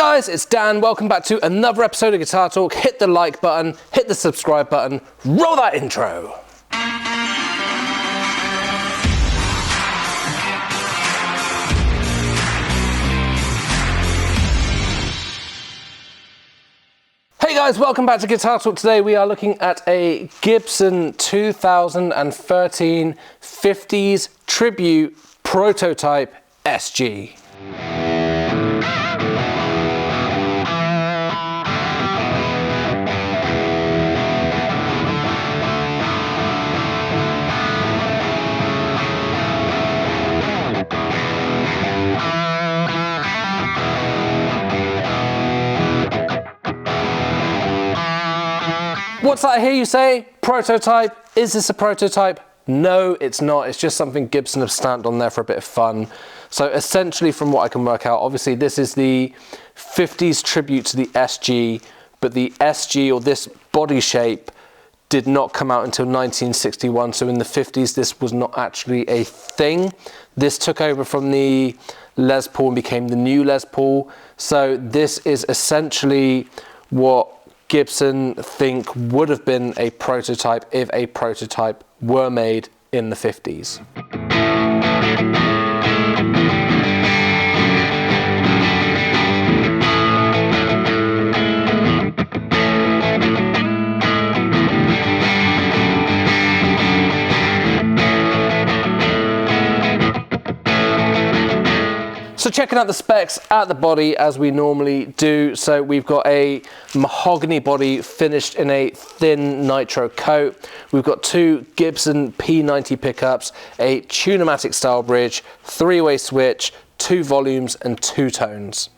guys, it's Dan. Welcome back to another episode of Guitar Talk. Hit the like button, hit the subscribe button, roll that intro. Hey guys, welcome back to Guitar Talk. Today we are looking at a Gibson 2013 50s Tribute Prototype SG. What's that I hear you say? Prototype? Is this a prototype? No, it's not. It's just something Gibson have stamped on there for a bit of fun. So essentially, from what I can work out, obviously this is the 50s tribute to the SG, but the SG, or this body shape, did not come out until 1961. So in the 50s, this was not actually a thing. This took over from the Les Paul and became the new Les Paul. So this is essentially what Gibson think would have been a prototype if a prototype were made in the 50s. So checking out the specs at the body as we normally do. So we've got a mahogany body finished in a thin nitro coat. We've got two Gibson P90 pickups, a Tune-o-matic style bridge, three-way switch, two volumes and two tones.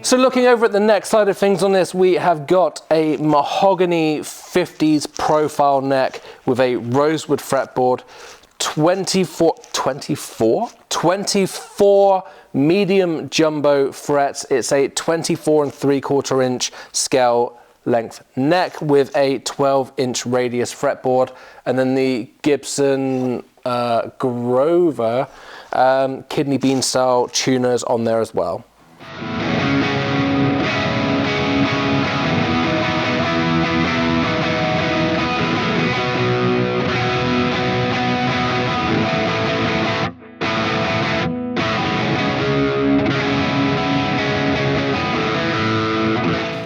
So looking over at the neck side of things on this, we have got a mahogany 50s profile neck with a rosewood fretboard, 24 medium jumbo frets. It's a 24 3/4 inch scale length neck with a 12-inch radius fretboard, and then the Gibson Grover kidney bean style tuners on there as well.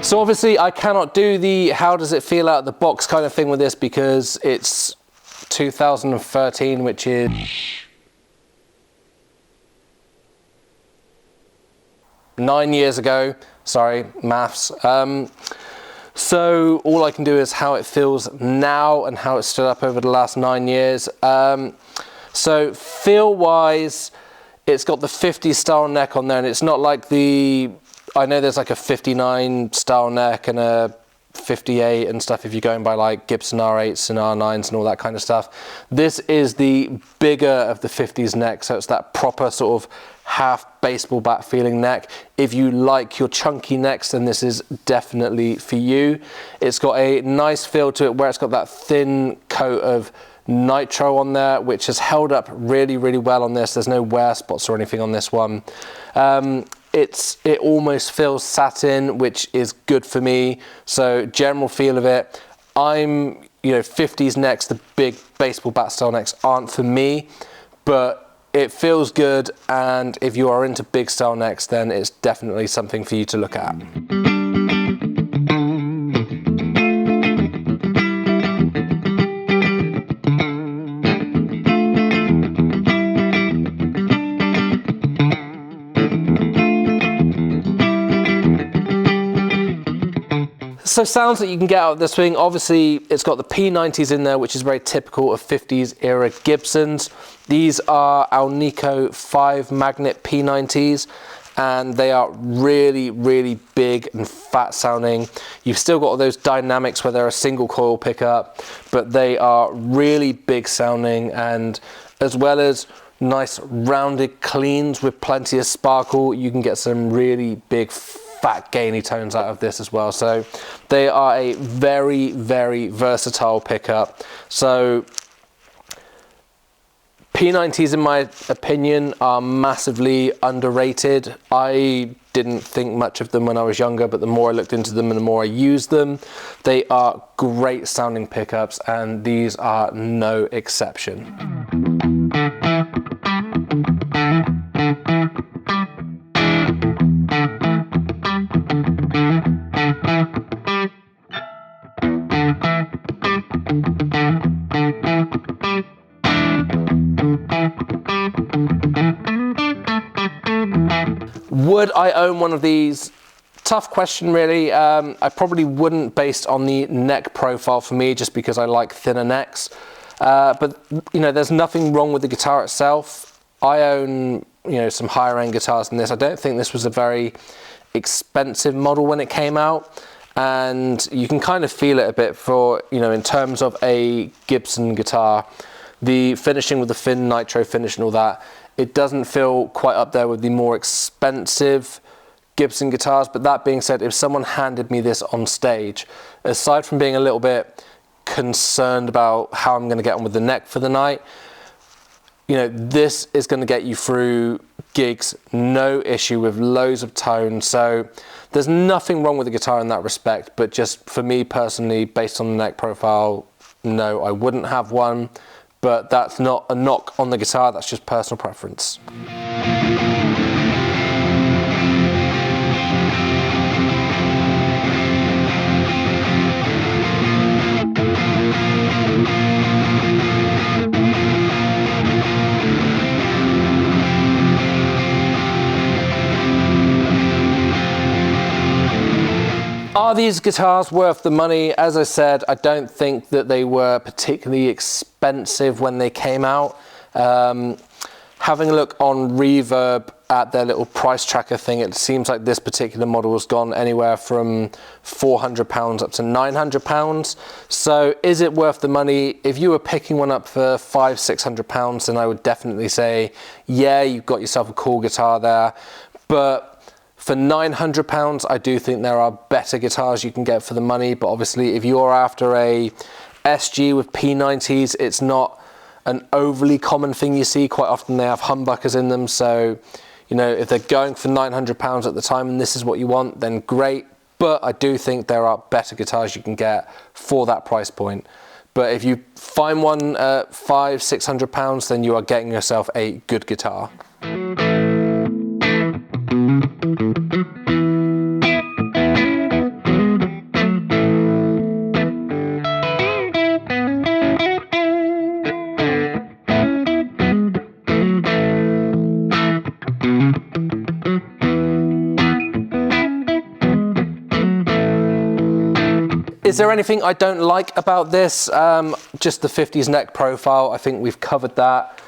So obviously I cannot do the how does it feel out of the box kind of thing with this because it's 2013, which is nine years ago. Sorry, maths. So all I can do is how it feels now and how it stood up over the last 9 years. So feel wise, it's got the 50s style neck on there, and it's not like I know there's like a 59 style neck and a 58 and stuff if you're going by like Gibson R8s and R9s and all that kind of stuff. This is the bigger of the 50s neck, so it's that proper sort of half baseball bat feeling neck. If you like your chunky necks, then this is definitely for you. It's got a nice feel to it where it's got that thin coat of nitro on there, which has held up really, really well on this. There's no wear spots or anything on this one. It almost feels satin, which is good for me. So general feel of it, 50s necks, the big baseball bat style necks aren't for me, but it feels good. And if you are into big style necks, then it's definitely something for you to look at. So sounds that you can get out of this thing, obviously it's got the P90s in there, which is very typical of 50s era Gibsons. These are Alnico 5 magnet P90s, and they are really, really big and fat sounding. You've still got all those dynamics where they're a single coil pickup, but they are really big sounding, and as well as nice rounded cleans with plenty of sparkle. You can get some really big fat gainy tones out of this as well. So they are a very, very versatile pickup. So P90s, in my opinion, are massively underrated. I didn't think much of them when I was younger, but the more I looked into them and the more I used them, they are great sounding pickups, and these are no exception. Would I own one of these? Tough question, really. I probably wouldn't, based on the neck profile for me, just because I like thinner necks. But you know, there's nothing wrong with the guitar itself. I own, you know, some higher end guitars than this. I don't think this was a very expensive model when it came out, and you can kind of feel it a bit for, you know, in terms of a Gibson guitar, the finishing with the thin nitro finish and all that. It doesn't feel quite up there with the more expensive Gibson guitars. But that being said, if someone handed me this on stage, aside from being a little bit concerned about how I'm going to get on with the neck for the night, you know, this is going to get you through gigs, no issue, with loads of tone. So there's nothing wrong with the guitar in that respect. But just for me personally, based on the neck profile, no, I wouldn't have one. But that's not a knock on the guitar, that's just personal preference. Are these guitars worth the money? As I said, I don't think that they were particularly expensive when they came out. Having a look on Reverb at their little price tracker thing, it seems like this particular model has gone anywhere from £400 up to £900. So is it worth the money? If you were picking one up for £500–600, then I would definitely say, yeah, you've got yourself a cool guitar there. But for £900, I do think there are better guitars you can get for the money. But obviously, if you're after a SG with P90s, it's not an overly common thing you see. Quite often they have humbuckers in them. So, you know, if they're going for £900 at the time and this is what you want, then great. But I do think there are better guitars you can get for that price point. But if you find one at £500–600, then you are getting yourself a good guitar. Is there anything I don't like about this? Just the 50s neck profile. I think we've covered that.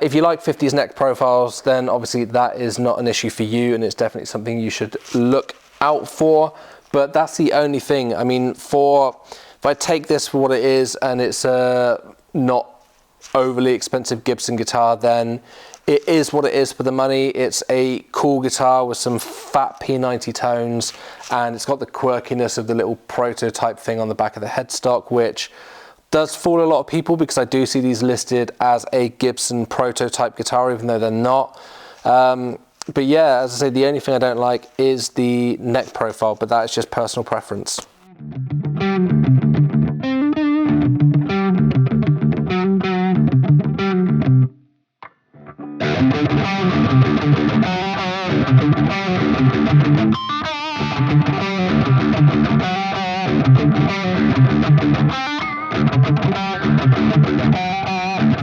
If you like 50s neck profiles, then obviously that is not an issue for you, and it's definitely something you should look out for. But that's the only thing. I mean, if I take this for what it is, and it's a not overly expensive Gibson guitar, then it is what it is for the money. It's a cool guitar with some fat P90 tones, and it's got the quirkiness of the little prototype thing on the back of the headstock, which does fool a lot of people because I do see these listed as a Gibson prototype guitar, even though they're not. But yeah, as I say, the only thing I don't like is the neck profile, but that is just personal preference.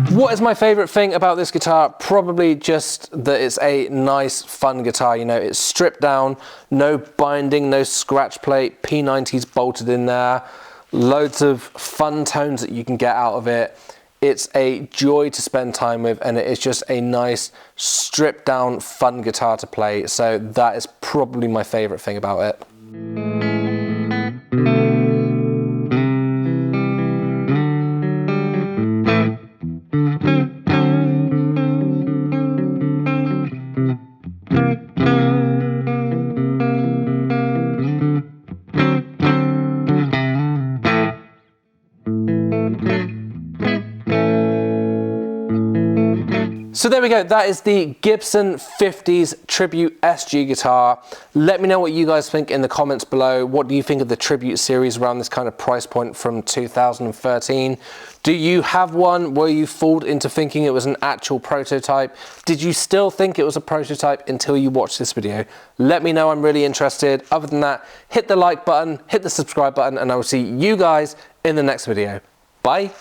What is my favorite thing about this guitar? Probably just that it's a nice, fun guitar. You know, it's stripped down, no binding, no scratch plate, P90's bolted in there, loads of fun tones that you can get out of it. It's a joy to spend time with, and it is just a nice, stripped down, fun guitar to play. So that is probably my favorite thing about it. So there we go, that is the Gibson 50s Tribute SG guitar. Let me know what you guys think in the comments below. What do you think of the Tribute series around this kind of price point from 2013? Do you have one? Were you fooled into thinking it was an actual prototype? Did you still think it was a prototype until you watched this video? Let me know, I'm really interested. Other than that, hit the like button, hit the subscribe button, and I will see you guys in the next video. Bye.